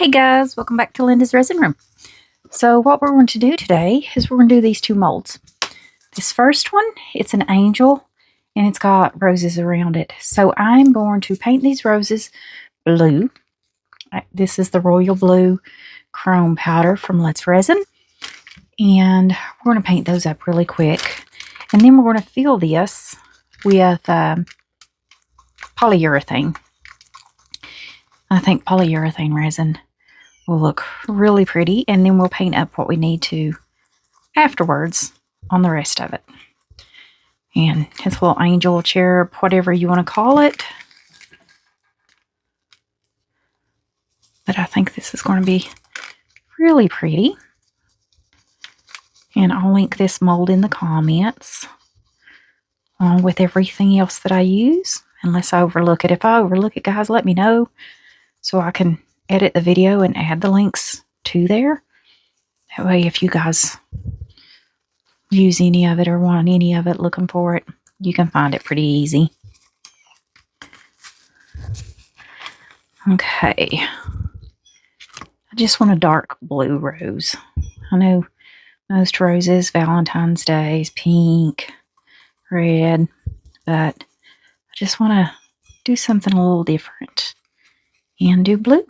Hey guys, welcome back to Linda's Resin Room. So what we're going to do today is we're going to do these two molds. This first one, it's an angel and it's got roses around it. So I'm going to paint these roses blue. This is the Royal Blue Chrome Powder from Let's Resin. And we're going to paint those up really quick. And then we're going to fill this with polyurethane. I think polyurethane resin will look really pretty, and then we'll paint up what we need to afterwards on the rest of it. And his little angel, cherub, whatever you want to call it. But I think this is going to be really pretty. And I'll link this mold in the comments along with everything else that I use, unless I overlook it. If I overlook it, guys, let me know so I can edit the video and add the links to there. That way, if you guys use any of it or want any of it, looking for it, you can find it pretty easy. Okay. I just want a dark blue rose. I know most roses, Valentine's Day, is pink, red, but I just want to do something a little different and do blue.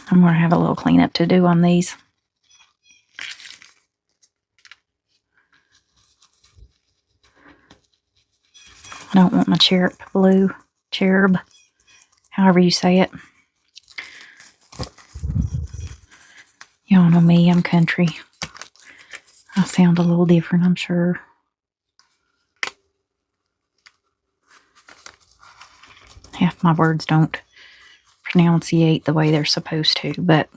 I'm going to have a little cleanup to do on these. I don't want my cherub blue, however you say it. Y'all know me, I'm country. I sound a little different, I'm sure. Half my words don't pronunciate the way they're supposed to, but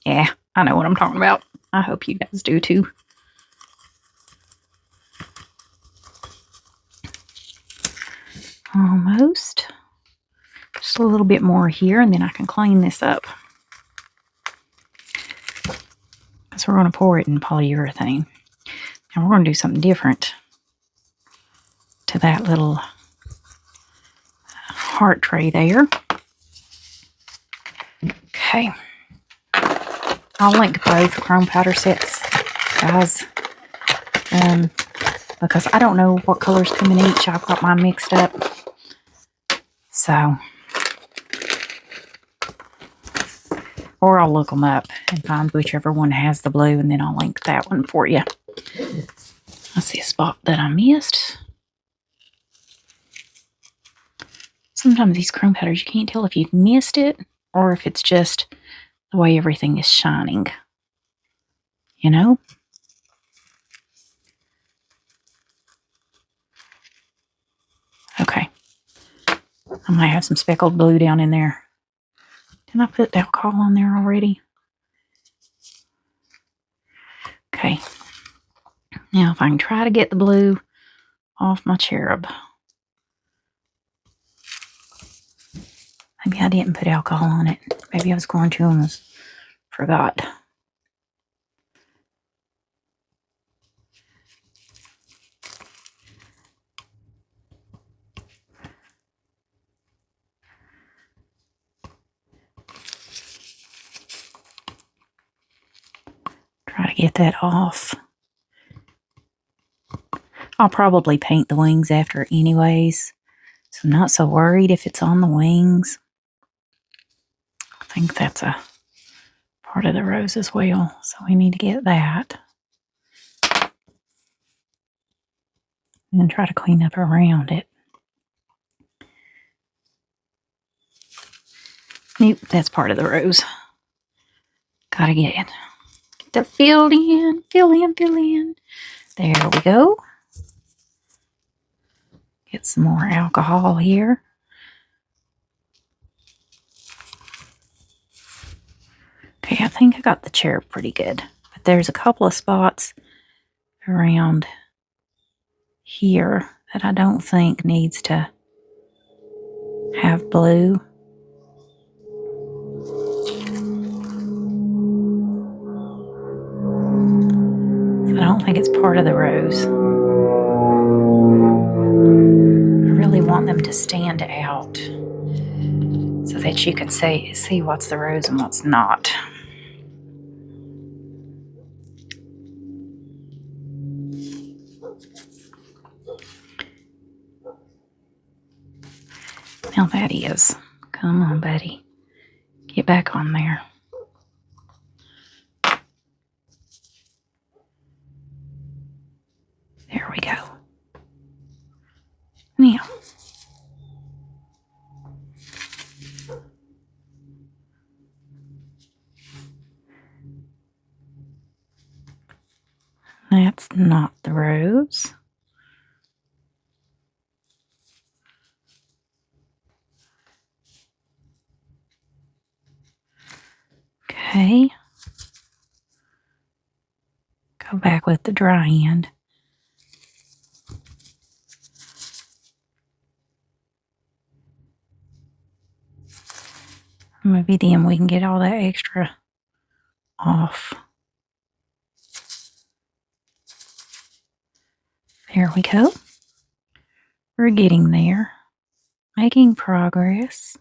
yeah, I know what I'm talking about. I hope you guys do too. Almost. Just a little bit more here, and then I can clean this up. So we're going to pour it in polyurethane. And we're going to do something different to that little heart tray there. Okay. I'll link both chrome powder sets, guys, because I don't know what colors come in each. I've got mine mixed up. So, or I'll look them up and find whichever one has the blue, and then I'll link that one for you. I see a spot that I missed. Sometimes these chrome powders, you can't tell if you've missed it or if it's just the way everything is shining. You know? Okay. I might have some speckled blue down in there. Didn't I put alcohol on there already? Okay. Now if I can try to get the blue off my cherub. Maybe I didn't put alcohol on it. Maybe I was going to and forgot. Try to get that off. I'll probably paint the wings after anyways, so I'm not so worried if it's on the wings. I think that's a part of the rose as well, so we need to get that. And then try to clean up around it. Nope, that's part of the rose. Gotta get it. Get to fill in. There we go. Get some more alcohol here. Okay, I think I got the cherub pretty good. But there's a couple of spots around here that I don't think needs to have blue. So I don't think it's part of the rose. I really really want them to stand out so that you can see what's the rose and what's not. Now that is. Come on, buddy. Get back on there. There we go. Now, that's not the rose. Okay. Go back with the dry end. Maybe then we can get all that extra off. There we go. We're getting there. Making progress.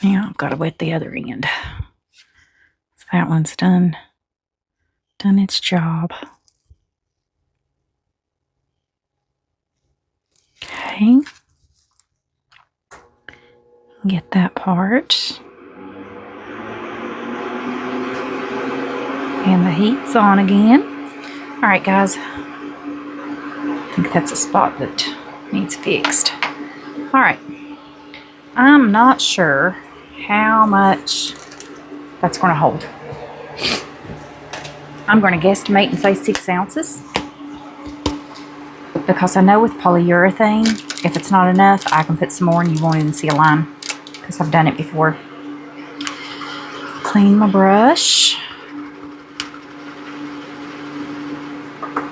Now I've got to wet the other end. So that one's done its job. Okay. Get that part. And the heat's on again. All right, guys. I think that's a spot that needs fixed. All right. I'm not sure how much that's going to hold. I'm going to guesstimate and say 6 ounces. Because I know with polyurethane, if it's not enough, I can put some more and you won't even see a line. Because I've done it before. Clean my brush.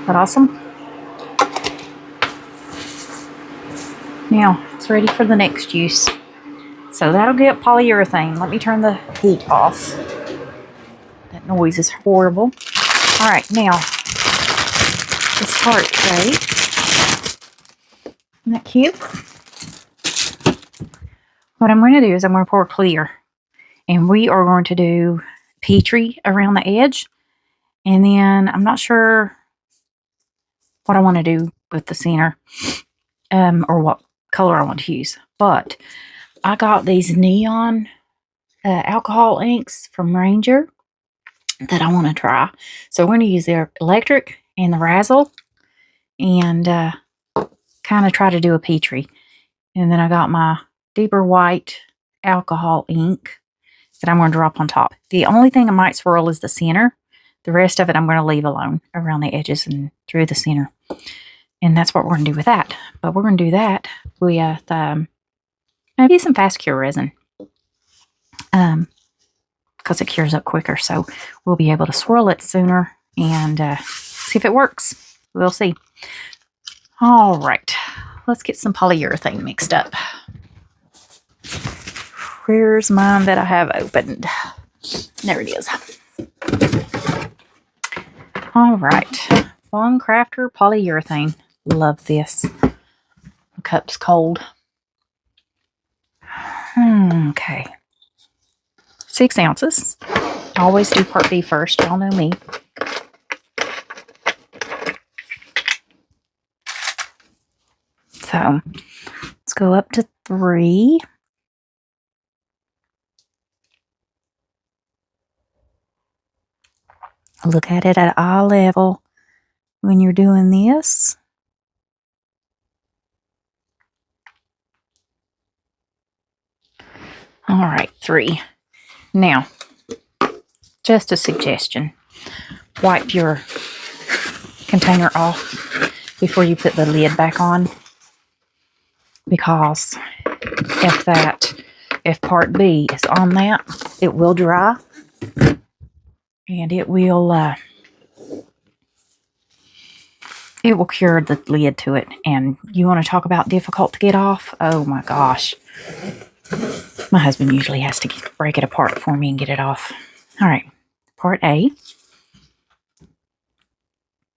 That awesome? Now, it's ready for the next use. So that'll get polyurethane. Let me turn the heat off. That noise is horrible. All right, now, this tart tray. Isn't that cute? What I'm going to do is I'm going to pour clear. And we are going to do petri around the edge. And then I'm not sure what I want to do with the center. Or what color I want to use. But I got these neon alcohol inks from Ranger that I want to try. So we're going to use their electric and the razzle and kind of try to do a petri. And then I got my deeper white alcohol ink that I'm going to drop on top. The only thing I might swirl is the center. The rest of it I'm going to leave alone around the edges and through the center. And that's what we're going to do with that. But we're going to do that with maybe some fast cure resin. Because it cures up quicker. So we'll be able to swirl it sooner and see if it works. We'll see. All right. Let's get some polyurethane mixed up. Where's mine that I have opened? There it is. All right. Fun Crafter polyurethane. Love this. The cup's cold. Okay. 6 ounces. I always do part B first. Y'all know me. So, let's go up to 3. Look at it at eye level when you're doing this. All right, 3. Now, just a suggestion. Wipe your container off before you put the lid back on. Because if part B is on that, it will dry. And it will cure the lid to it. And you want to talk about difficult to get off? Oh my gosh. My husband usually has to break it apart for me and get it off. All right, part A.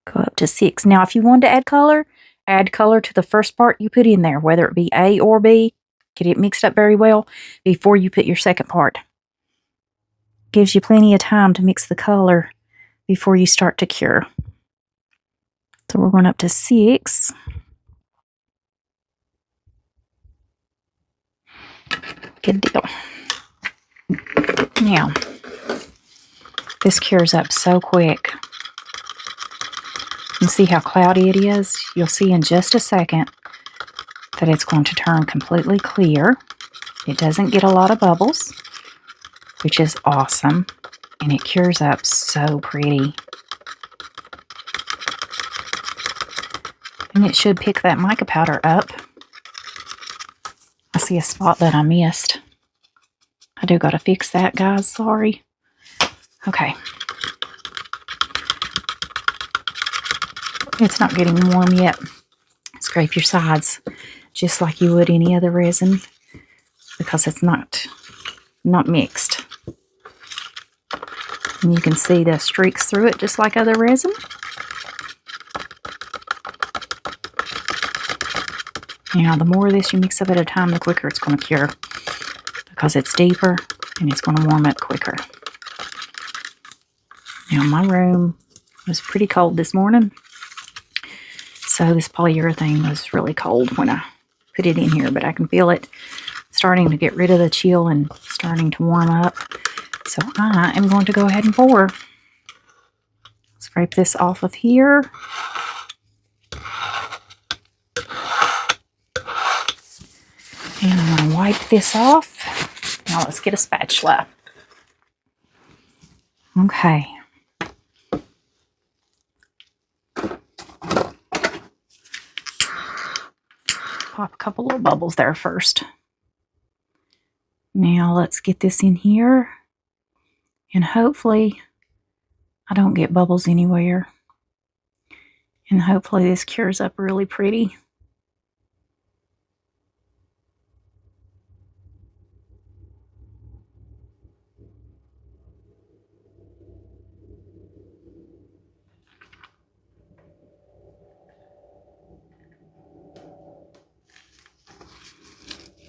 Go up to 6. Now, if you want to add color to the first part you put in there, whether it be A or B. Get it mixed up very well before you put your second part. Gives you plenty of time to mix the color before you start to cure. So we're going up to 6. Good deal. Now, this cures up so quick. You see how cloudy it is? You'll see in just a second that it's going to turn completely clear. It doesn't get a lot of bubbles, which is awesome, and it cures up so pretty. And it should pick that mica powder up. I see a spot that I missed. I do got to fix that, guys. Sorry. Okay. It's not getting warm yet. Scrape your sides just like you would any other resin because it's not mixed. And you can see the streaks through it just like other resin. Now, the more of this you mix up at a time, the quicker it's going to cure because it's deeper and it's going to warm up quicker. Now, my room was pretty cold this morning, so this polyurethane was really cold when I put it in here, but I can feel it starting to get rid of the chill and starting to warm up. So I am going to go ahead and pour. Scrape this off of here. And I'm going to wipe this off. Now let's get a spatula. Okay. Pop a couple little bubbles there first. Now let's get this in here. And hopefully I don't get bubbles anywhere. And hopefully this cures up really pretty.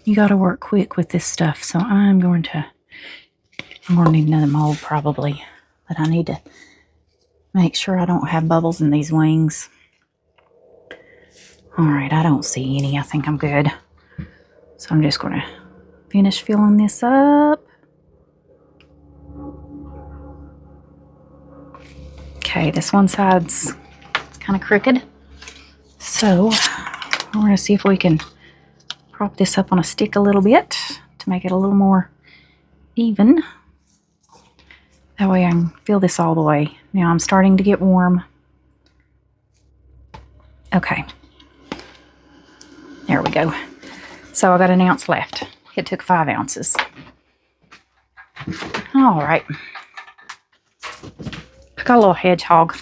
You got to work quick with this stuff, so I'm going to need another mold probably, but I need to make sure I don't have bubbles in these wings. All right, I don't see any. I think I'm good. So I'm just going to finish filling this up. Okay, this one side's kind of crooked, so we're going to see if we can prop this up on a stick a little bit to make it a little more even. That way I can fill this all the way. Now I'm starting to get warm. Okay. There we go. So I got 1 ounce left. It took 5 ounces. All right. I got a little hedgehog.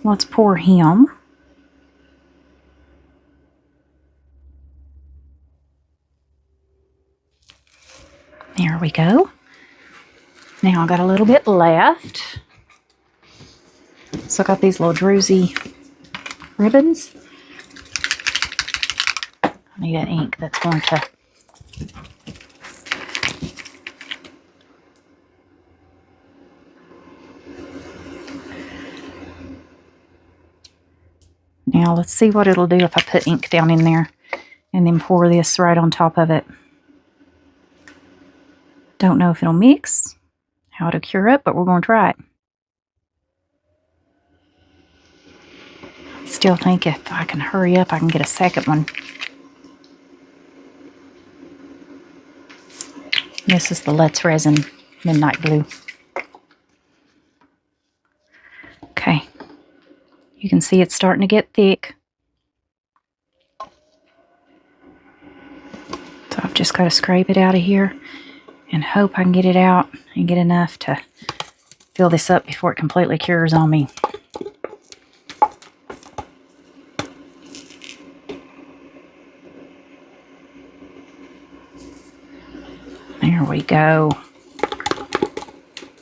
Let's pour him. There we go. Now I got a little bit left. So I got these little druzy ribbons. I need an ink that's going to now let's see what it'll do if I put ink down in there and then pour this right on top of it. Don't know if it'll mix, how it'll cure up, but we're going to try it. Still think if I can hurry up, I can get a second one. This is the Let's Resin Midnight Blue. Okay. You can see it's starting to get thick. So I've just got to scrape it out of here and hope I can get it out and get enough to fill this up before it completely cures on me. There we go.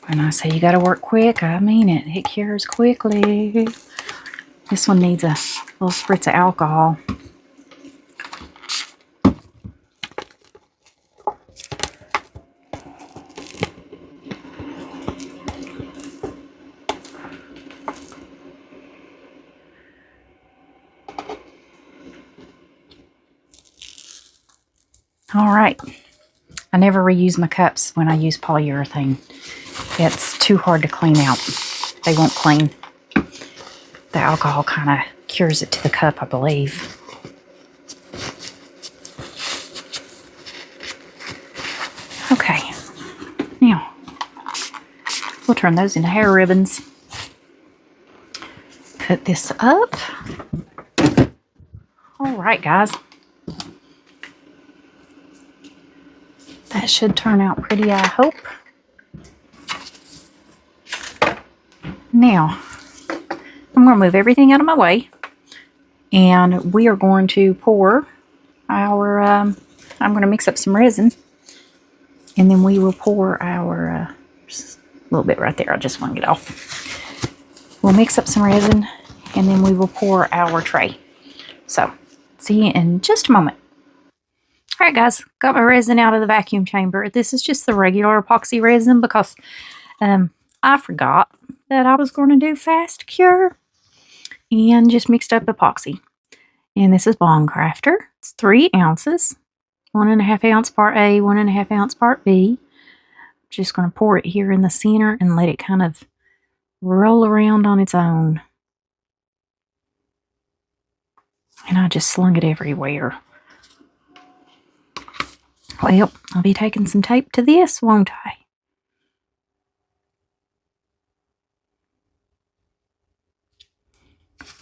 When I say you got to work quick, I mean it. It cures quickly. This one needs a little spritz of alcohol. All right. I never reuse my cups when I use polyurethane. It's too hard to clean out. They won't clean. The alcohol kind of cures it to the cup, I believe. Okay. Now, we'll turn those into hair ribbons. Put this up. All right, guys. That should turn out pretty, I hope. Now, I'm going to move everything out of my way. And we are going to pour our, I'm going to mix up some resin. And then we will pour our, just a little bit right there. I just want to get off. We'll mix up some resin. And then we will pour our tray. So, see you in just a moment. Alright guys, got my resin out of the vacuum chamber. This is just the regular epoxy resin because I forgot that I was going to do fast cure and just mixed up epoxy. And this is Bond Crafter. It's 3 ounces, 1.5 ounce part A, 1.5 ounce part B. Just going to pour it here in the center and let it kind of roll around on its own. And I just slung it everywhere. Well, I'll be taking some tape to this, won't I?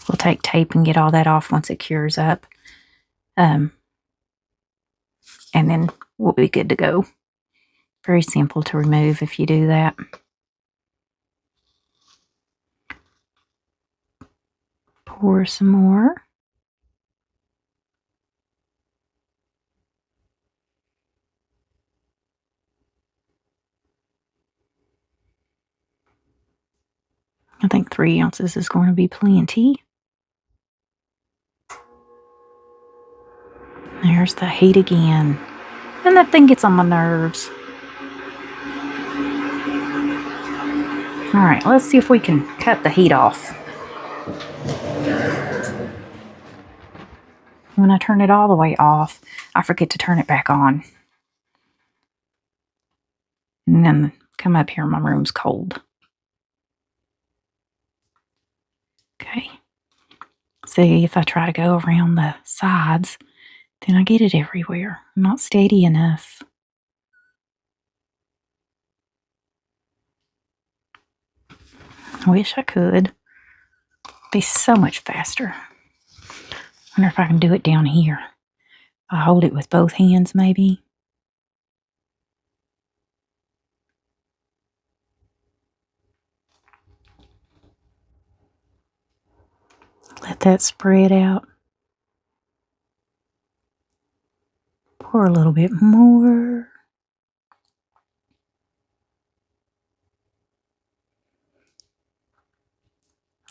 We'll take tape and get all that off once it cures up. And then we'll be good to go. Very simple to remove if you do that. Pour some more. I think 3 ounces is going to be plenty. There's the heat again. And that thing gets on my nerves. Alright, let's see if we can cut the heat off. When I turn it all the way off, I forget to turn it back on. And then come up here, my room's cold. Okay. See, if I try to go around the sides, then I get it everywhere. I'm not steady enough. I wish I could. Be so much faster. Wonder if I can do it down here. I hold it with both hands, maybe. Let that spread out. Pour a little bit more.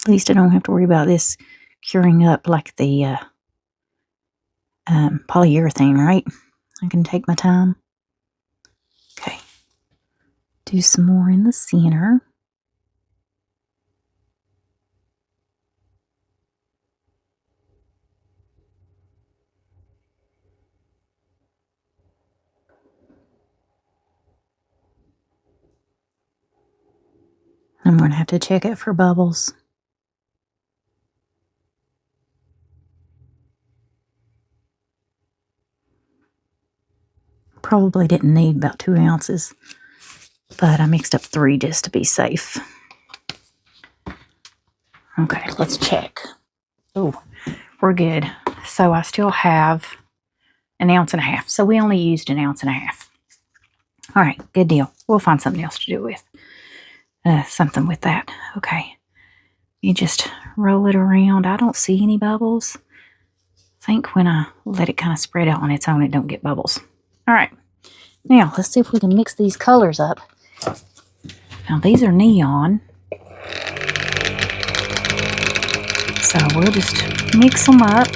At least I don't have to worry about this curing up like the polyurethane, right? I can take my time. Okay. Do some more in the center. I'm going to have to check it for bubbles. Probably didn't need about 2 ounces, but I mixed up 3 just to be safe. Okay, let's check. Oh, we're good. So I still have 1.5 ounces. So we only used 1.5 ounces. All right, good deal. We'll find something else to do with. Something with that. Okay. You just roll it around. I don't see any bubbles. I think when I let it kind of spread out on its own, it don't get bubbles. All right. Now, let's see if we can mix these colors up. Now these are neon, so we'll just mix them up.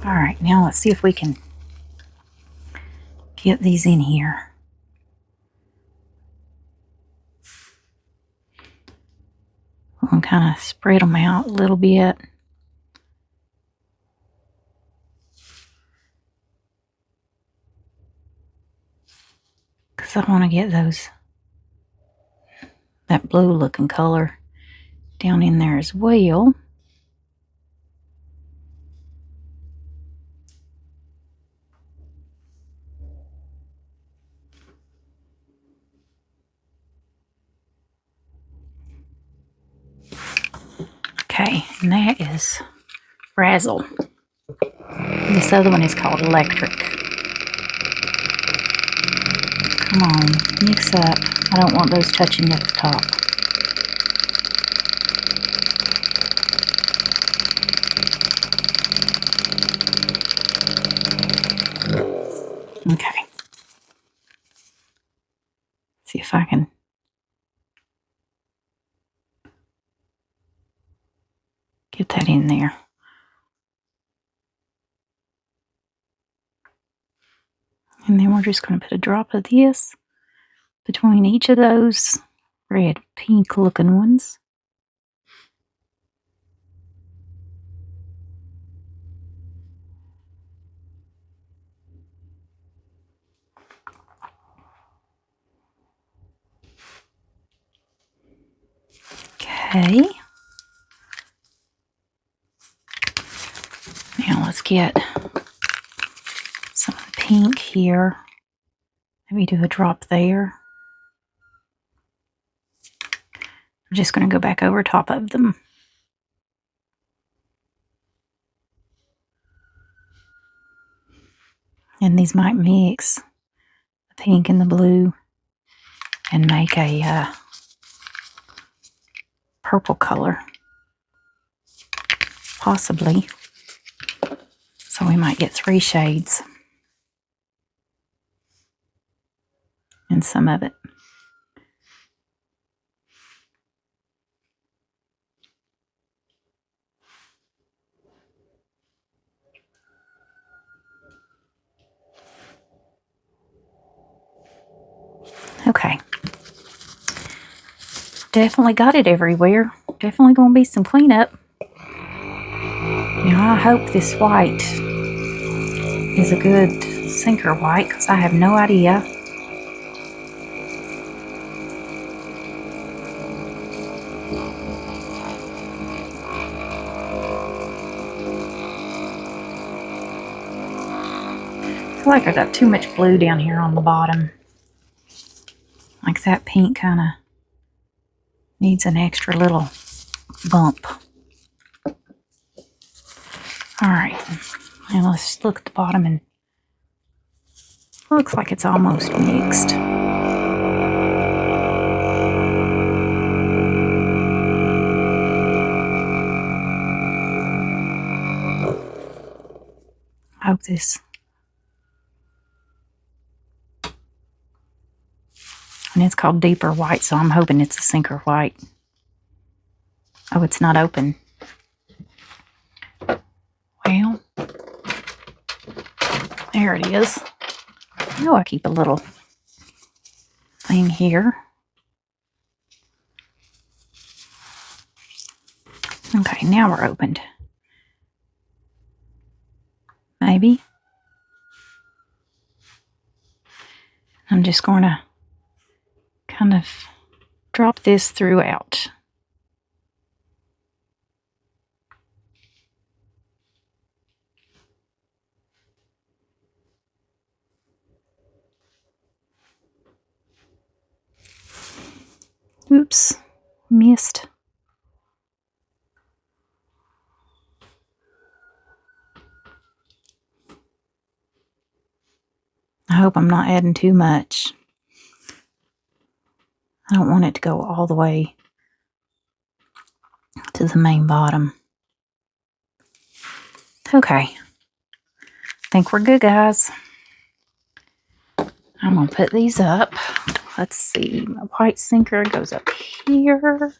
Alright, now let's see if we can get these in here. We'll kind of spread them out a little bit. Because I want to get that blue looking color down in there as well. Okay, and that is Razzle. This other one is called Electric. Come on, mix up. I don't want those touching at the top. Okay. See if I can get that in there. And then we're just going to put a drop of this between each of those red pink looking ones. Okay. Now let's get some of the pink here. Maybe do a drop there. I'm just going to go back over top of them. And these might mix, the pink and the blue, and make a purple color. Possibly. So we might get 3 shades in some of it. Okay. Definitely got it everywhere. Definitely going to be some cleanup. Now I hope this white is a good sinker white, because I have no idea. I feel like I got too much blue down here on the bottom. Like that pink kind of needs an extra little bump. Alright, now let's look at the bottom, and looks like it's almost mixed. I hope this. And it's called Deeper White, so I'm hoping it's a sinker white. Oh, it's not open. Well, there it is. Oh, I keep a little thing here. Okay, now we're opened. Maybe. I'm just going to kind of drop this throughout. Oops, missed. I hope I'm not adding too much. I don't want it to go all the way to the main bottom. Okay. I think we're good, guys. I'm going to put these up. Let's see. My white sinker goes up here.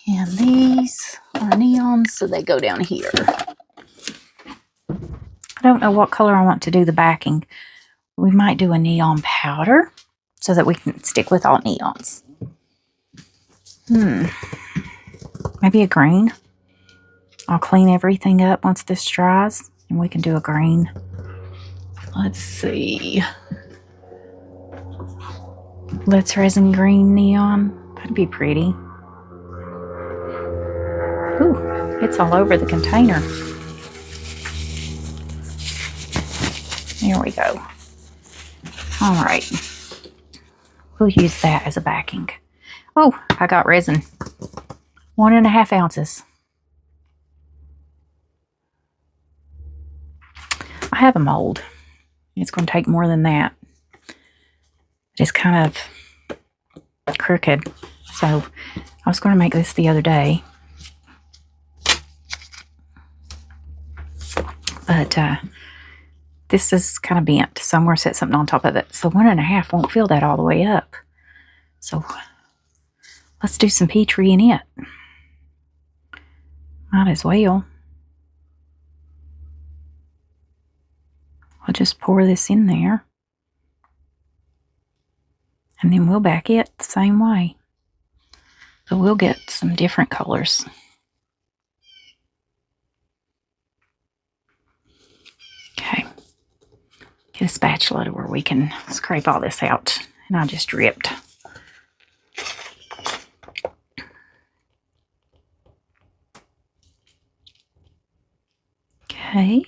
And these are neons, so they go down here. I don't know what color I want to do the backing. We might do a neon powder so that we can stick with all neons. Maybe a green. I'll clean everything up once this dries and we can do a green. Let's see. Let's resin green neon. That'd be pretty. Ooh, it's all over the container. There we go. All right. We'll use that as a backing. Oh, I got resin. 1.5 ounces. I have a mold. It's going to take more than that. It's kind of crooked. So I was going to make this the other day. But this is kind of bent, so I'm going to set something on top of it. So 1.5 won't fill that all the way up. So let's do some petri in it. Might as well. I'll just pour this in there. And then we'll back it the same way. So we'll get some different colors. Okay. Get a spatula to where we can scrape all this out. And I just dripped. Okay.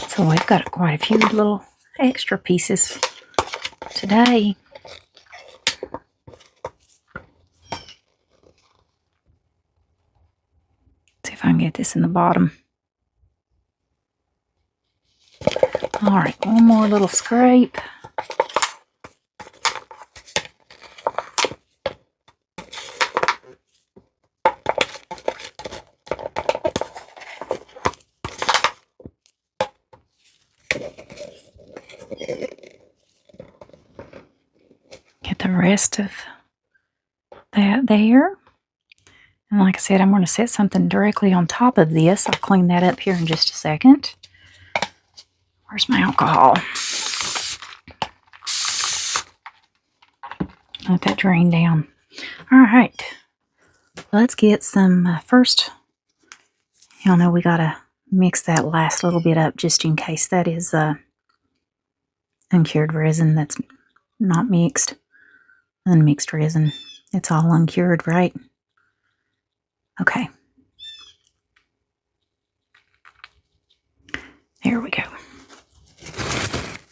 So we've got quite a few little extra pieces today. See if I can get this in the bottom. All right, one more little scrape. Get the rest of that there. And like I said, I'm going to set something directly on top of this. I'll clean that up here in just a second. Where's my alcohol? Let that drain down. All right. Let's get some first. Y'all know we got to mix that last little bit up just in case that is uncured resin that's not mixed. Unmixed resin. It's all uncured, right? Okay. There we go.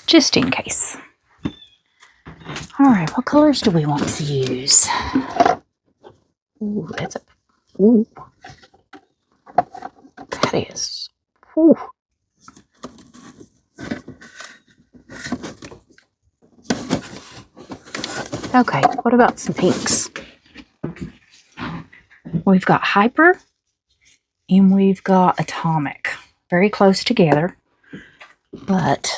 Just in case. All right, what colors do we want to use? Ooh, that's a... Ooh. That is... Ooh. Okay, what about some pinks? We've got Hyper and we've got Atomic. Very close together, but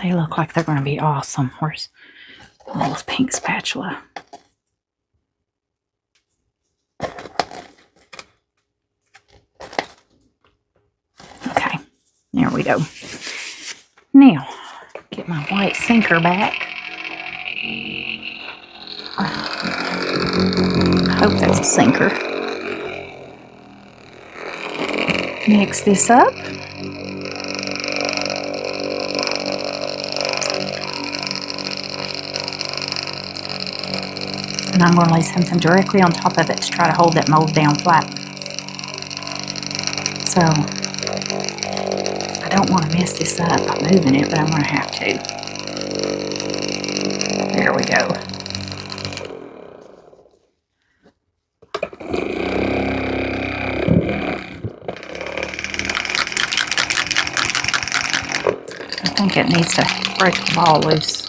they look like they're going to be awesome. Where's the little pink spatula? Okay, there we go. Now, get my white sinker back. I hope that's a sinker. Mix this up. And I'm going to lay something directly on top of it to try to hold that mold down flat. So, I don't want to mess this up by moving it, but I'm going to have to. we go. I think it needs to break the ball loose.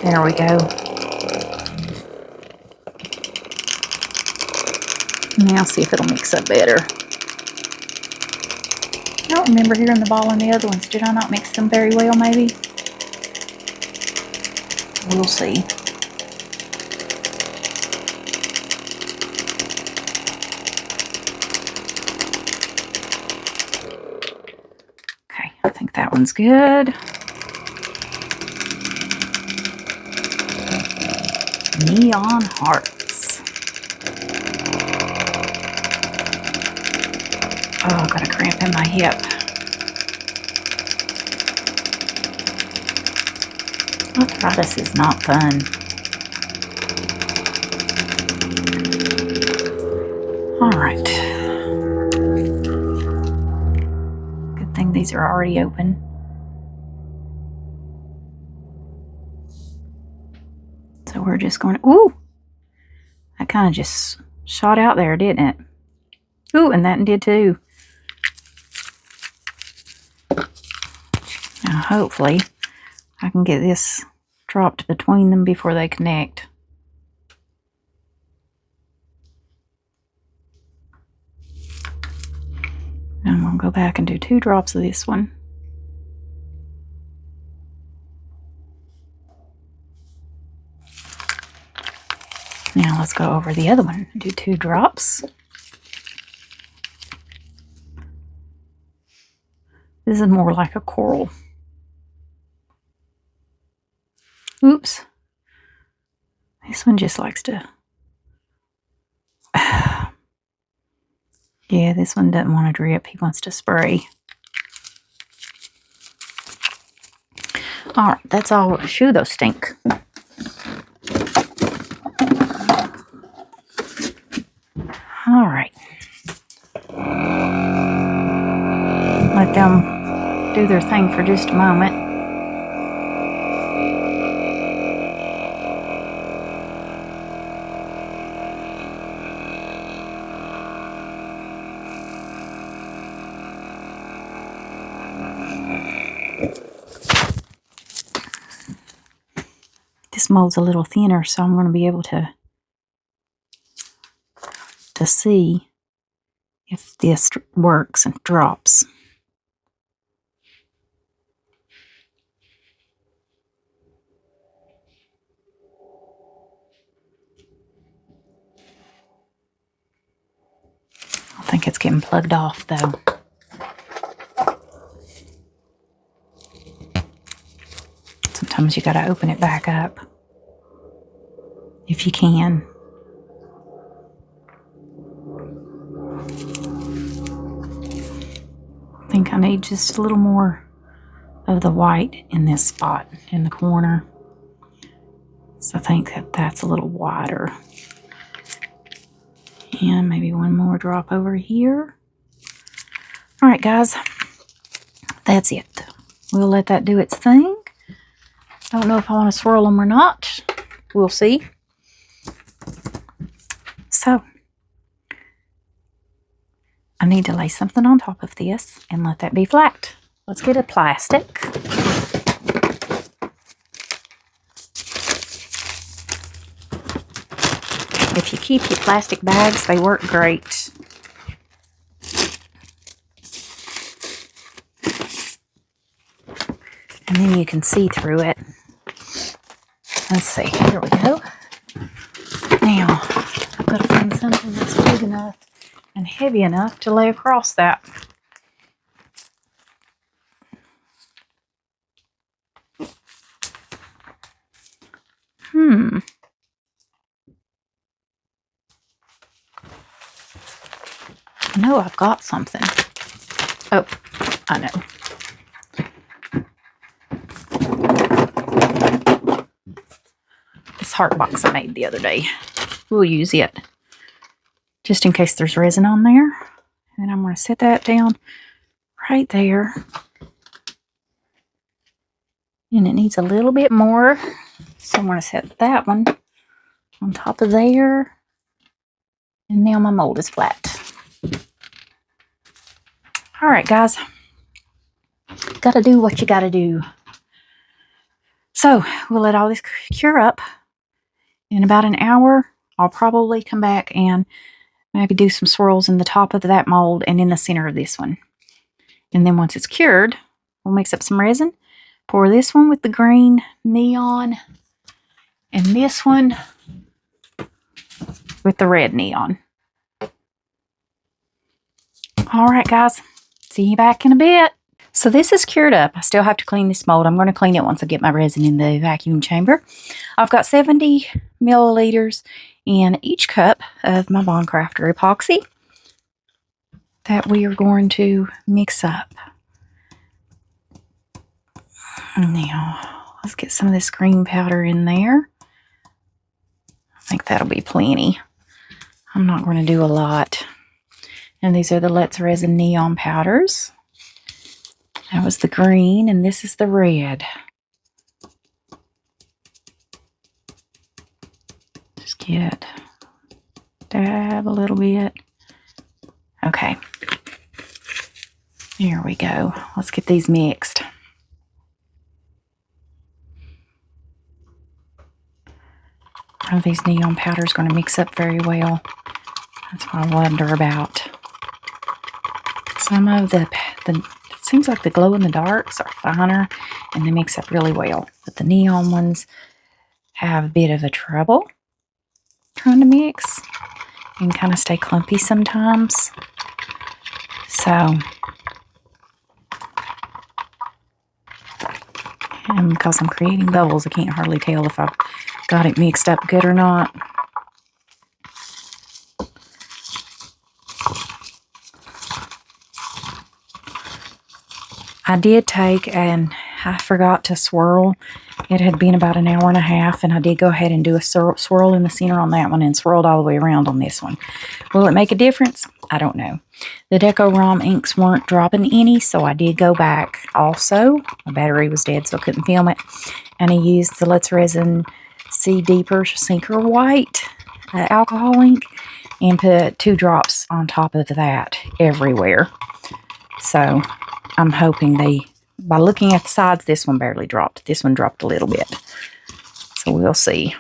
There we go. Now see if it'll mix up better. I don't remember hearing the ball in the other ones. Did I not mix them very well, maybe? We'll see. Okay, I think that one's good. Neon hearts. Oh, I've got a cramp in my hip. Arthritis is not fun. Alright. Good thing these are already open. So we're just going to... Ooh! That kind of just shot out there, didn't it? Ooh, and that did too. Now hopefully I can get this dropped between them before they connect. I'm going to go back and do 2 drops of this one. Now let's go over the other one and do 2 drops. This is more like a coral. Oops. This one just likes to... Yeah, this one doesn't want to drip. He wants to spray. Alright, that's all. Shoo, those stink. Alright. Let them do their thing for just a moment. This mold's a little thinner, so I'm going to be able to see if this works and drops. I think it's getting plugged off though. Sometimes you got to open it back up if you can. I think I need just a little more of the white in this spot in the corner. So I think that that's a little wider. And maybe one more drop over here. All right, guys, that's it. We'll let that do its thing. Don't know if I want to swirl them or not. We'll see. So, I need to lay something on top of this and let that be flat. Let's get a plastic. If you keep your plastic bags, they work great. And then you can see through it. Let's see, here we go. Now, I've got to find something that's big enough and heavy enough to lay across that. I know I've got something. Oh, I know. This heart box I made the other day. We'll use it just in case there's resin on there. And I'm going to set that down right there. And it needs a little bit more So I'm going to set that one on top of there. And now my mold is flat. All right, guys. Gotta do what you gotta do. So we'll let all this cure up. In about an hour, I'll probably come back and maybe do some swirls in the top of that mold and in the center of this one. And then once it's cured, we'll mix up some resin. Pour this one with the green neon and this one with the red neon. All right, guys. See you back in a bit. So this is cured up. I still have to clean this mold. I'm going to clean it once I get my resin in the vacuum chamber. I've got 70 milliliters in each cup of my Bondcrafter epoxy that we are going to mix up. Now, let's get some of this green powder in there. I think that'll be plenty. I'm not going to do a lot. And these are the Let's Resin neon powders. That was the green, and this is the red. Just get dab a little bit. Okay. Here we go. Let's get these mixed. Are these neon powders going to mix up very well? That's what I wonder about. Some of the it seems like the glow in the darks are finer and they mix up really well. But the neon ones have a bit of a trouble trying to mix and kind of stay clumpy sometimes. So, and because I'm creating bubbles, I can't hardly tell if I've got it mixed up good or not. I did take, and I forgot to swirl. It had been about an hour and a half, and I did go ahead and do a swirl in the center on that one and swirled all the way around on this one. Will it make a difference? I don't know. The Deco-ROM inks weren't dropping any, so I did go back. Also, my battery was dead, so I couldn't film it. And I used the Let's Resin See Deeper Sinker White alcohol ink and put 2 drops on top of that everywhere. So I'm hoping by looking at the sides, this one barely dropped. This one dropped a little bit. So we'll see.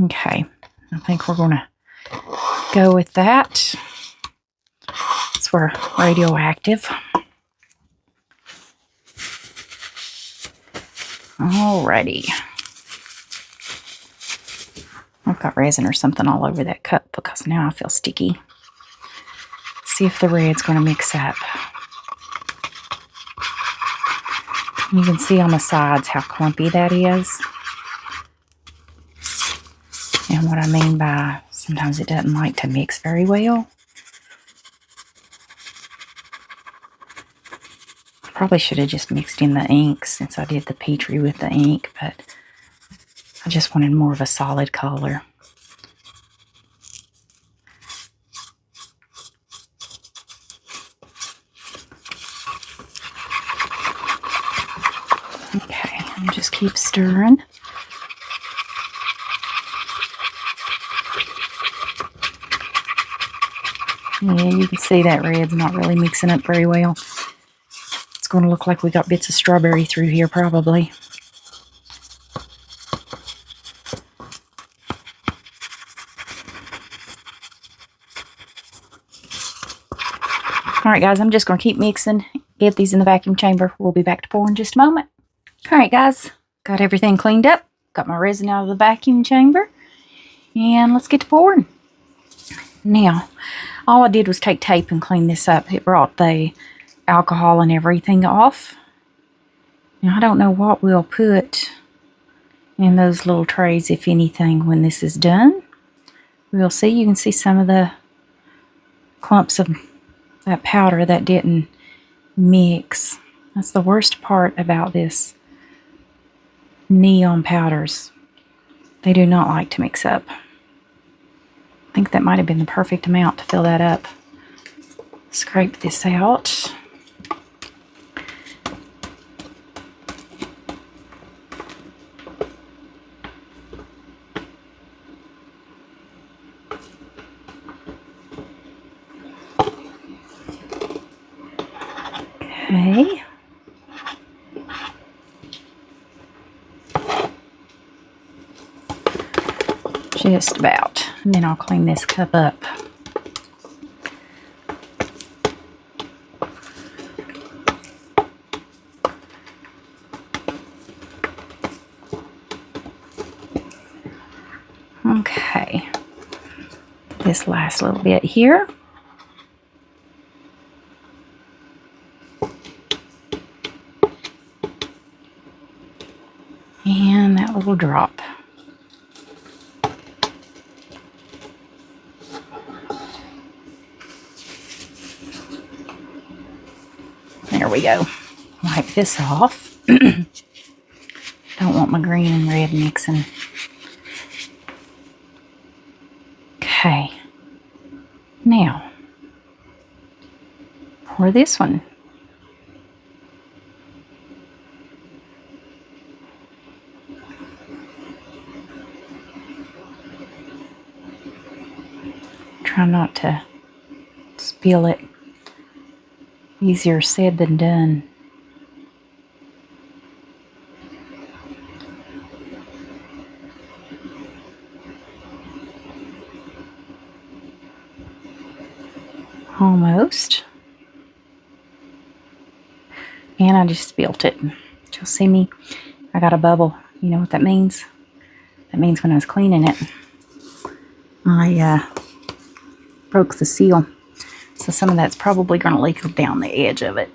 Okay. I think we're going to go with that. It's for radioactive. Alrighty. I've got resin or something all over that cup because now I feel sticky. See if the red's going to mix up. You can see on the sides how clumpy that is. And what I mean by sometimes it doesn't like to mix very well. I probably should have just mixed in the ink since I did the petri with the ink, but I just wanted more of a solid color. Okay, and just keep stirring. Yeah, you can see that red's not really mixing up very well. It's going to look like we got bits of strawberry through here probably. Alright guys, I'm just going to keep mixing, get these in the vacuum chamber. We'll be back to pour in just a moment. Alright guys, got everything cleaned up. Got my resin out of the vacuum chamber. And let's get to pouring. Now, all I did was take tape and clean this up. It brought the alcohol and everything off. Now, I don't know what we'll put in those little trays, if anything, when this is done. We'll see. You can see some of the clumps of that powder that didn't mix. That's the worst part about this neon powders. They do not like to mix up. I think that might have been the perfect amount to fill that up. Scrape this out. Okay. Just about. And then I'll clean this cup up. Okay. This last little bit here. And that little drop. There we go. Wipe this off. Don't want my green and red mixing. Okay. Now, pour this one. Try not to spill it. Easier said than done. Almost. And I just spilled it. You'll see me. I got a bubble. You know what that means? That means when I was cleaning it, I broke the seal. So some of that's probably going to leak down the edge of it.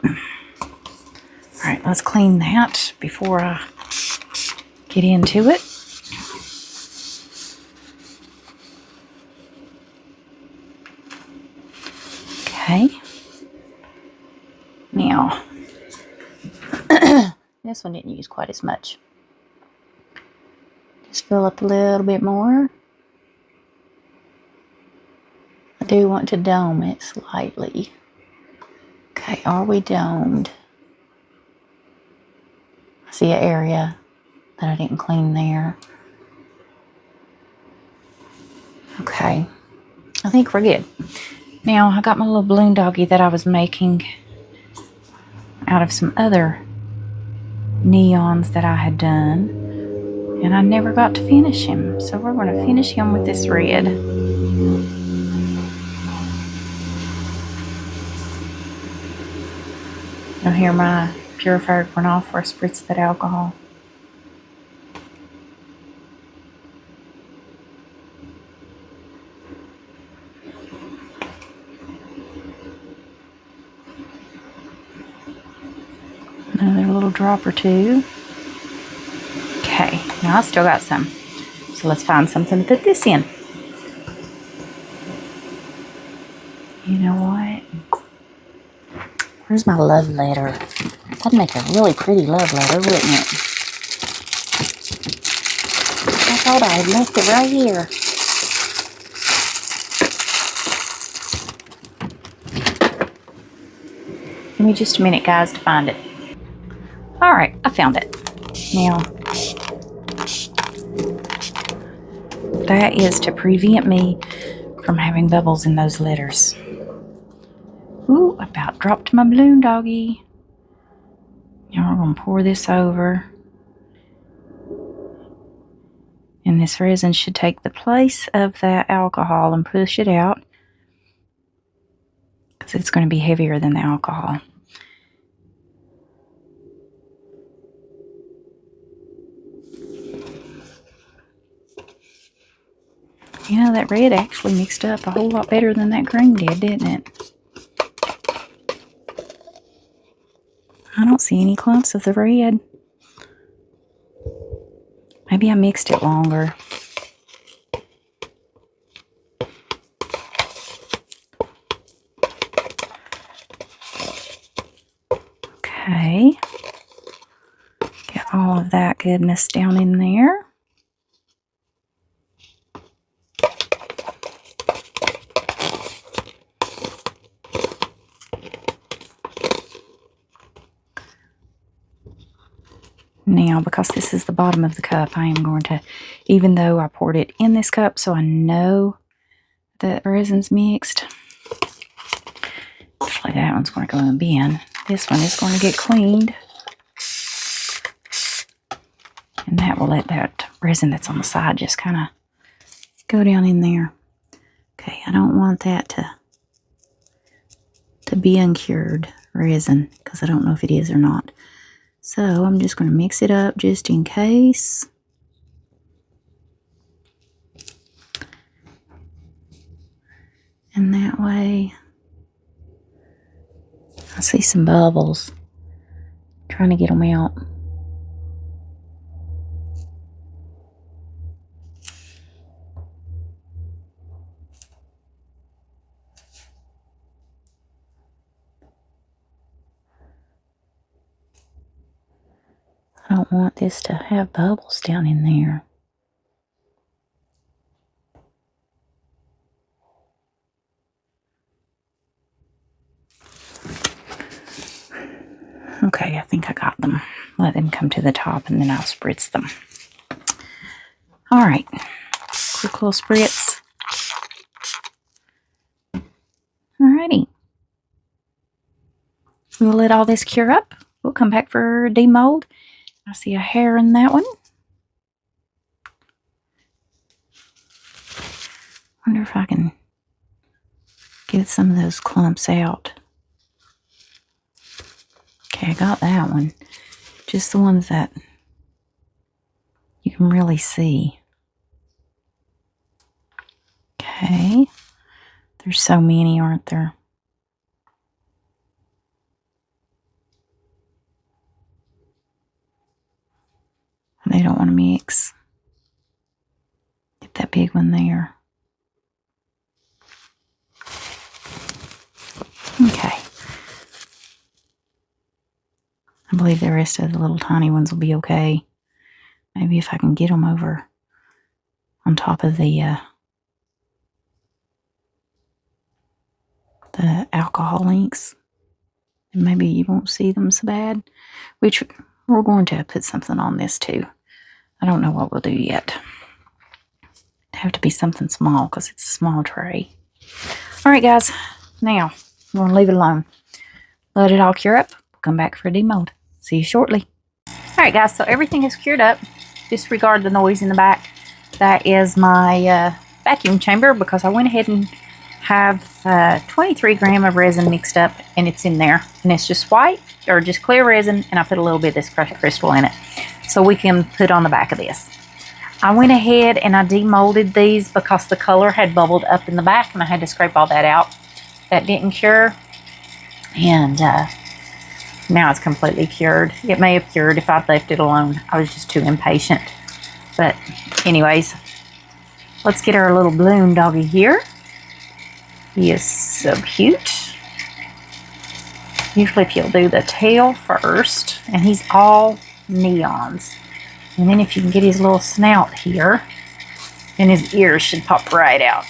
Alright, let's clean that before I get into it. Okay. Now, this one didn't use quite as much. Just fill up a little bit more. I do want to dome it slightly. Okay, are we domed? I see an area that I didn't clean there. Okay, I think we're good. Now, I got my little balloon doggy that I was making out of some other neons that I had done, and I never got to finish him. So we're going to finish him with this red. You'll hear my purifier going off where I spritz that alcohol. Another little drop or two. Okay, now I still got some. So let's find something to put this in. You know what? Where's my love letter? That'd make a really pretty love letter, wouldn't it? I thought I had left it right here. Give me just a minute, guys, to find it. Alright, I found it. Now, that is to prevent me from having bubbles in those letters. Ooh, about dropped my balloon doggy. Now we're going to pour this over. And this resin should take the place of that alcohol and push it out, because it's going to be heavier than the alcohol. You know, that red actually mixed up a whole lot better than that green did, didn't it? I don't see any clumps of the red. Maybe I mixed it longer. Okay. Get all of that goodness down in there. Now, because this is the bottom of the cup, I am going to, even though I poured it in this cup, so I know that resin's mixed. Actually, that one's going to go in the bin. This one is going to get cleaned. And that will let that resin that's on the side just kind of go down in there. Okay, I don't want that to be uncured resin because I don't know if it is or not. So I'm just going to mix it up just in case. And that way, I see some bubbles. Trying to get them out. I don't want this to have bubbles down in there. Okay, I think I got them. Let them come to the top and then I'll spritz them. Alright, quick little spritz. Alrighty. We'll let all this cure up. We'll come back for demold. I see a hair in that one. Wonder if I can get some of those clumps out. Okay, I got that one. Just the ones that you can really see. Okay. There's so many, aren't there? They don't want to mix. Get that big one there. Okay. I believe the rest of the little tiny ones will be okay. Maybe if I can get them over on top of the alcoholinks, and maybe you won't see them so bad. Which we're going to put something on this too. I don't know what we'll do yet. It'd have to be something small because it's a small tray. Alright guys, now I'm going to leave it alone. Let it all cure up. We'll come back for a demold. See you shortly. Alright guys, so everything is cured up. Disregard the noise in the back. That is my vacuum chamber because I went ahead and have 23 gram of resin mixed up and it's in there. And it's just white or just clear resin and I put a little bit of this crushed crystal in it. So we can put on the back of this. I went ahead and I demolded these because the color had bubbled up in the back and I had to scrape all that out. That didn't cure. And now it's completely cured. It may have cured if I'd left it alone. I was just too impatient. But anyways, let's get our little balloon doggy here. He is so cute. Usually if you'll do the tail first, and he's all neons. And then if you can get his little snout here, then his ears should pop right out.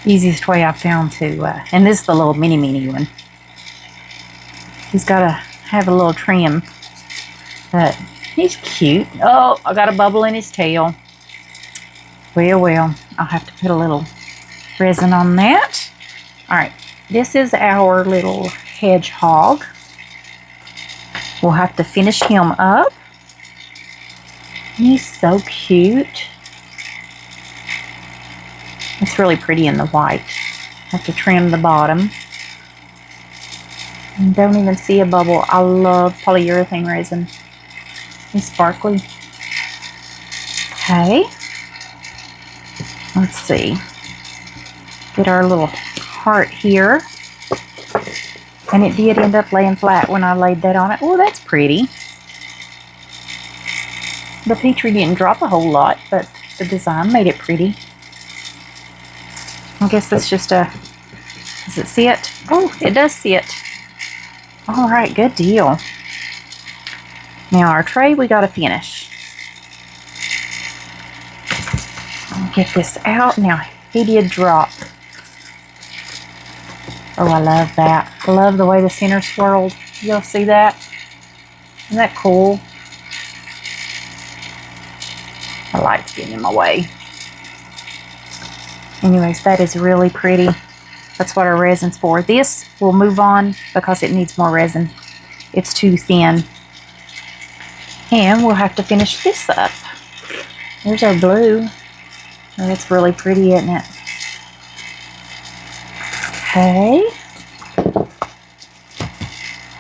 Easiest way I've found to, and this is the little mini one. He's got to have a little trim, but he's cute. Oh, I got a bubble in his tail. Well, I'll have to put a little resin on that. Alright, this is our little hedgehog. We'll have to finish him up. He's so cute. It's really pretty in the white. Have to trim the bottom. And don't even see a bubble. I love polyurethane resin. It's sparkly. Okay. Let's see. Get our little heart here. And it did end up laying flat when I laid that on it. Oh, that's pretty. The petri didn't drop a whole lot, but the design made it pretty. I guess that's just a... Does it sit? Oh, it does sit. Alright, good deal. Now our tray we got to finish. I'll get this out. Now, he did drop. Oh, I love that. I love the way the center swirled. Y'all see that? Isn't that cool? I like getting in my way. Anyways, that is really pretty. That's what our resin's for. This will move on because it needs more resin. It's too thin. And we'll have to finish this up. There's our blue. Oh, that's really pretty, isn't it? Okay.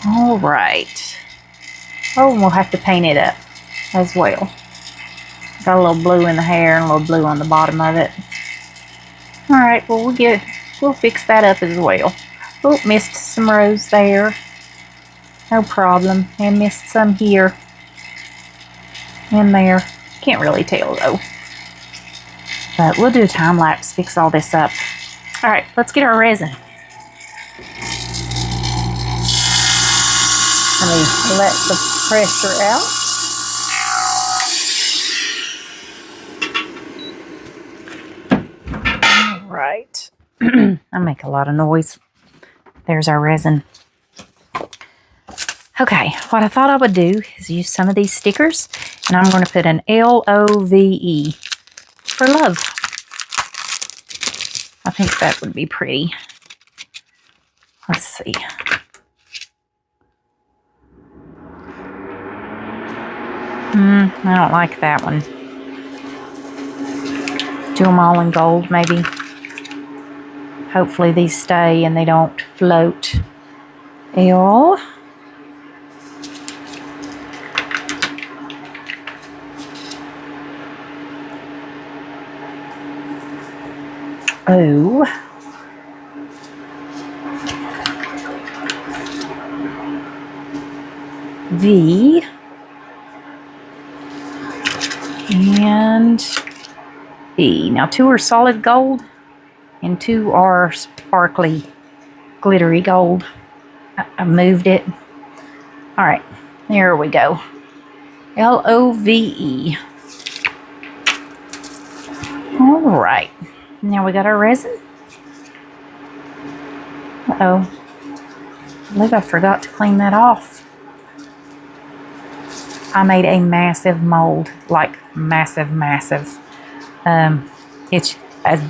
All right. Oh, and we'll have to paint it up as well. Got a little blue in the hair and a little blue on the bottom of it. All right, well, we'll fix that up as well. Oh, missed some rose there. No problem. And missed some here and there. Can't really tell though. But we'll do a time lapse, fix all this up. All right, let's get our resin. Let me let the pressure out. All right. I make a lot of noise. There's our resin. Okay, what I thought I would do is use some of these stickers, and I'm going to put an LOVE for love. I think that would be pretty. Let's see. I don't like that one. Do them all in gold, maybe. Hopefully these stay and they don't float. L. O. V. And E. Now 2 are solid gold and 2 are sparkly, glittery gold. I moved it. All right, there we go. LOVE. All right, now we got our resin. Uh-oh, I believe I forgot to clean that off. I made a massive mold, like massive. It's as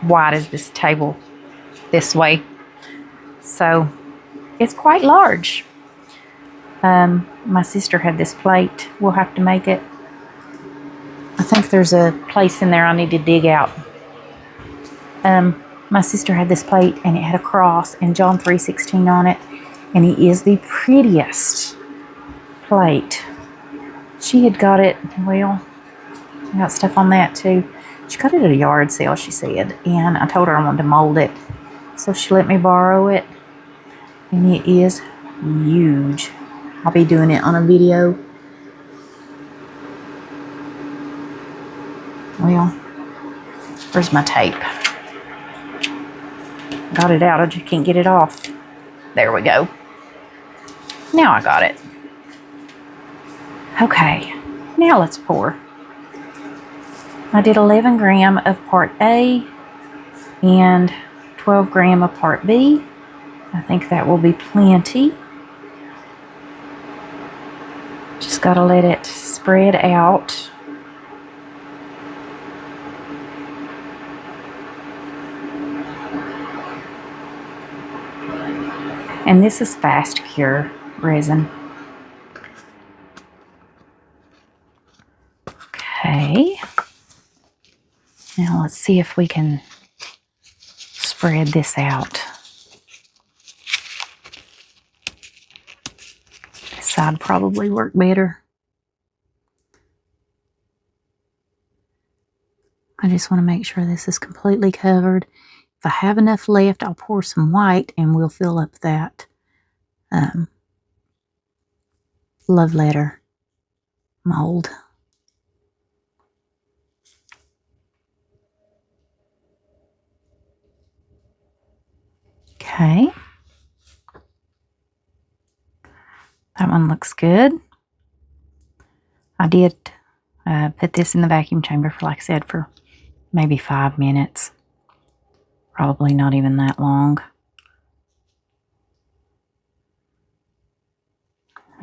wide as this table this way. So it's quite large. My sister had this plate. We'll have to make it. I think there's a place in there I need to dig out. My sister had this plate and it had a cross and John 3:16 on it. And he is the prettiest plate. She had got it, well, I got stuff on that too. She got it at a yard sale, she said, and I told her I wanted to mold it. So she let me borrow it, and it is huge. I'll be doing it on a video. Well, where's my tape? Got it out, I just can't get it off. There we go. Now I got it. Okay, now let's pour. I did 11 gram of part A and 12 gram of part B. I think that will be plenty. Just gotta let it spread out. And this is fast cure resin. Okay. Now let's see if we can spread this out. This side probably work better. I just want to make sure this is completely covered. If I have enough left, I'll pour some white and we'll fill up that love letter mold. Okay. That one looks good. I did put this in the vacuum chamber for, like I said, for maybe 5 minutes. Probably not even that long.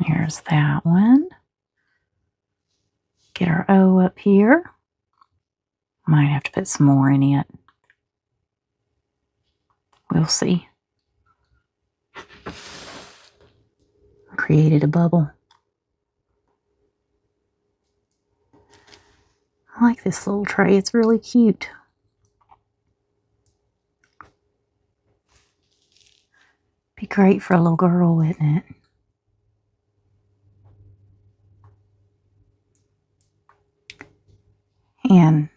Here's that one. Get our O up here. Might have to put some more in it. We'll see. Created a bubble. I like this little tray. It's really cute. Be great for a little girl, wouldn't it? And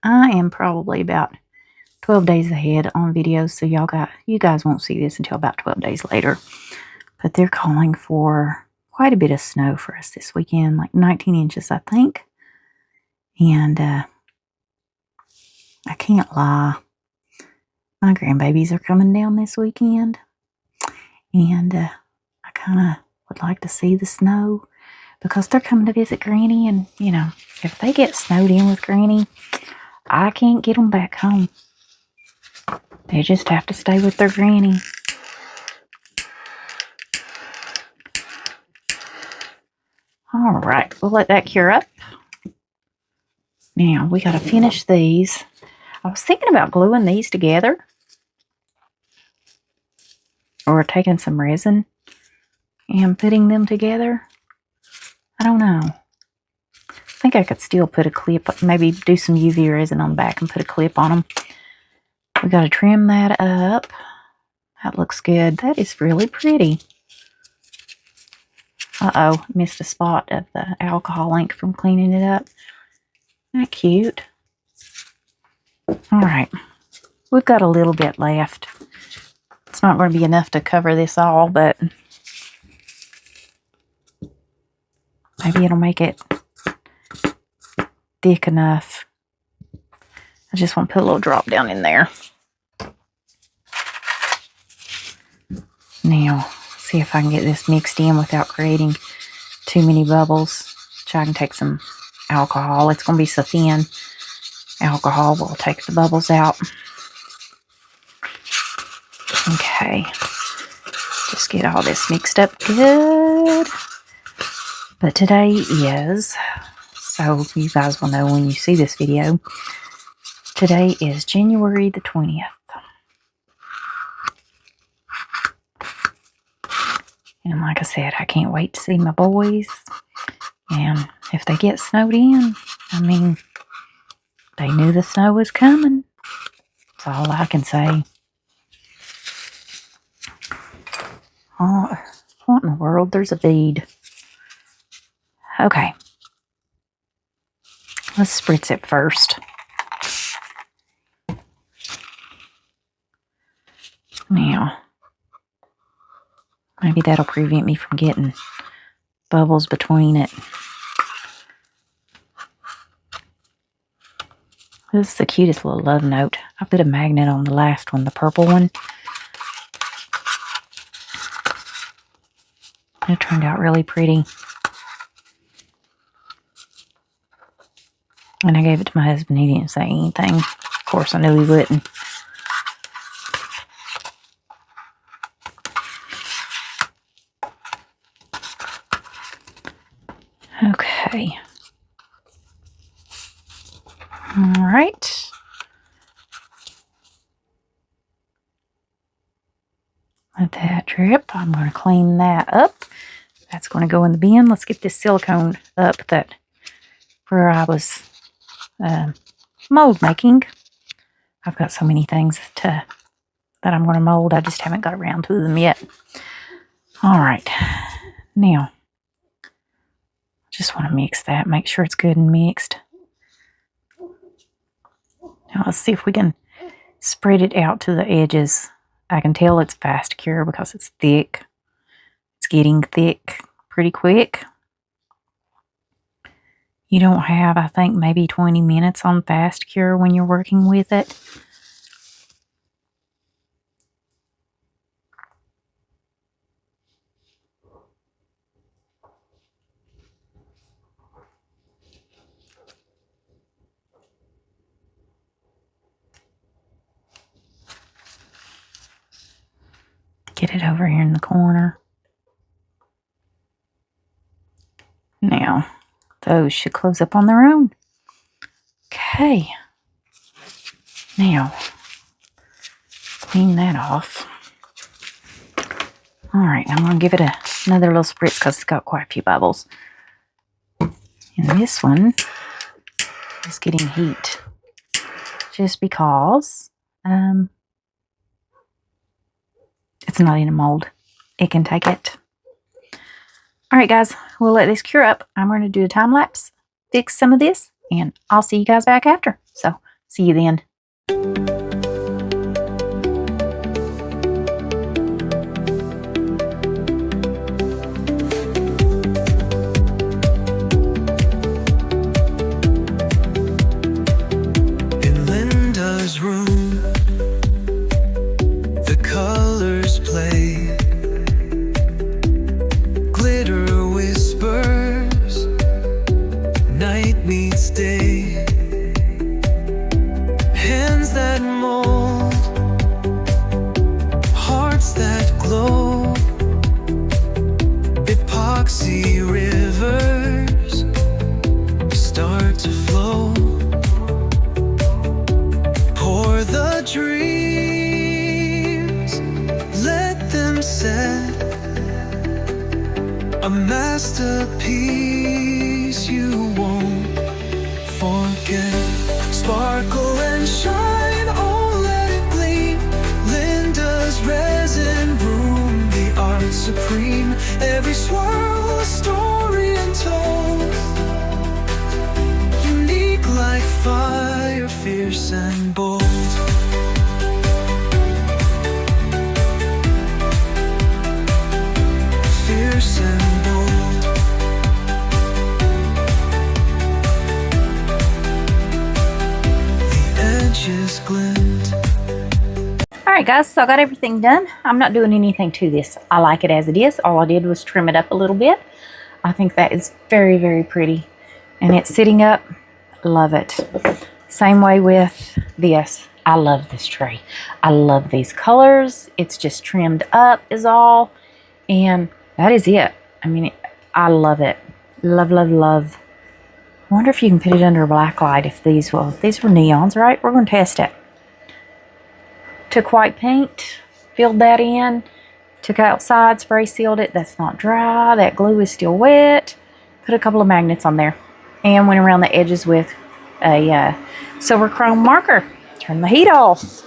I am probably about 12 days ahead on videos, so you guys won't see this until about 12 days later. But they're calling for quite a bit of snow for us this weekend, like 19 inches, I think. And I can't lie, my grandbabies are coming down this weekend, and I kind of would like to see the snow because they're coming to visit Granny, and you know, if they get snowed in with Granny, I can't get them back home. They just have to stay with their Granny. All right, we'll let that cure up. Now we got to finish these. I was thinking about gluing these together or taking some resin and putting them together. I don't know. I think I could still put a clip, maybe do some UV resin on the back and put a clip on them. We got to trim that up. That looks good. That is really pretty. Uh-oh, missed a spot of the alcohol ink from cleaning it up. Isn't that cute? All right, we've got a little bit left. It's not going to be enough to cover this all, but maybe it'll make it thick enough. I just want to put a little drop down in there. Now, see if I can get this mixed in without creating too many bubbles. Try and take some alcohol. It's going to be so thin. Alcohol will take the bubbles out. Okay. Just get all this mixed up good. But today is, so you guys will know when you see this video, today is January the 20th. And like I said, I can't wait to see my boys. And if they get snowed in, I mean, they knew the snow was coming. That's all I can say. Oh, what in the world? There's a bead. Okay. Let's spritz it first. Now, maybe that'll prevent me from getting bubbles between it. This is the cutest little love note. I put a magnet on the last one, the purple one. It turned out really pretty. And I gave it to my husband. He didn't say anything. Of course, I knew he wouldn't. Okay. All right. Let that drip. I'm going to clean that up. That's going to go in the bin. Let's get this silicone up that where I was mold making. I've got so many things that I'm going to mold. I just haven't got around to them yet. All right. Now, just want to mix that. Make sure it's good and mixed. Now let's see if we can spread it out to the edges. I can tell it's fast cure because it's thick. It's getting thick pretty quick. You don't have, I think, maybe 20 minutes on fast cure when you're working with it. Get it over here in the corner. Now, those should close up on their own. Okay. Now, clean that off. All right, I'm going to give it another little spritz because it's got quite a few bubbles. And this one is getting heat just because it's not in a mold. It can take it. All right, guys, we'll let this cure up. I'm going to do a time lapse, fix some of this, and I'll see you guys back after. So, see you then. In Linda's room, the colors play. Glitter whispers, night meets day. Hands that mold, hearts that glow. Epoxy rivers start to flow. Pour the dreams, let them set. A masterpiece you won't forget. Sparkle and shine, oh let it gleam. Linda's resin room, the art supreme. Every swirl a story untold. Unique like fire, fierce and bold. Fierce and bold. The edges glint. Alright guys, so I got everything done. I'm not doing anything to this. I like it as it is. All I did was trim it up a little bit. I think that is very, very pretty. And it's sitting up. Love it. Same way with this. I love this tray. I love these colors. It's just trimmed up is all. And that is it. I mean, I love it. Love, love, love. I wonder if you can put it under a black light if these were neons, right? We're going to test it. Took white paint, filled that in, took outside, spray sealed it. That's not dry. That glue is still wet. Put a couple of magnets on there and went around the edges with a silver chrome marker. Turn the heat off.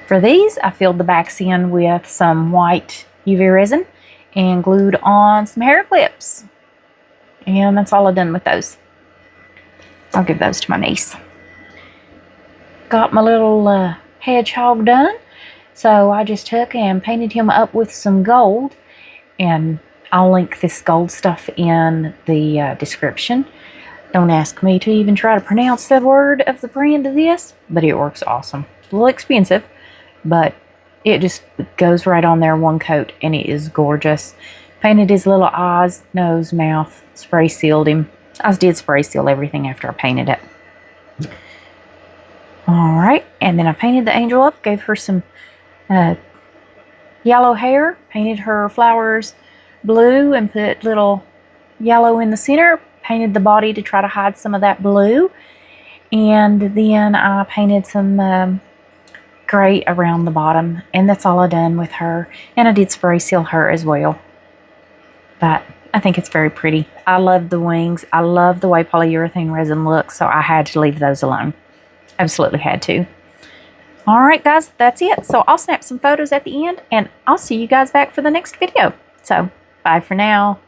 For these, I filled the backs in with some white UV resin and glued on some hair clips. And that's all I've done with those. I'll give those to my niece. Got my little hedgehog done. So I just took and painted him up with some gold. And I'll link this gold stuff in the description. Don't ask me to even try to pronounce the word of the brand of this, but it works awesome. A little expensive, but it just goes right on there one coat, and it is gorgeous. Painted his little eyes, nose, mouth, spray sealed him. I did spray seal everything after I painted it. Alright, and then I painted the angel up, gave her some yellow hair, painted her flowers blue and put little yellow in the center, painted the body to try to hide some of that blue, and then I painted some gray around the bottom, and that's all I done with her. And I did spray seal her as well, but I think it's very pretty. I love the wings. I love the way polyurethane resin looks, so I had to leave those alone. Absolutely had to. Alright guys, that's it. So I'll snap some photos at the end, and I'll see you guys back for the next video. So, bye for now.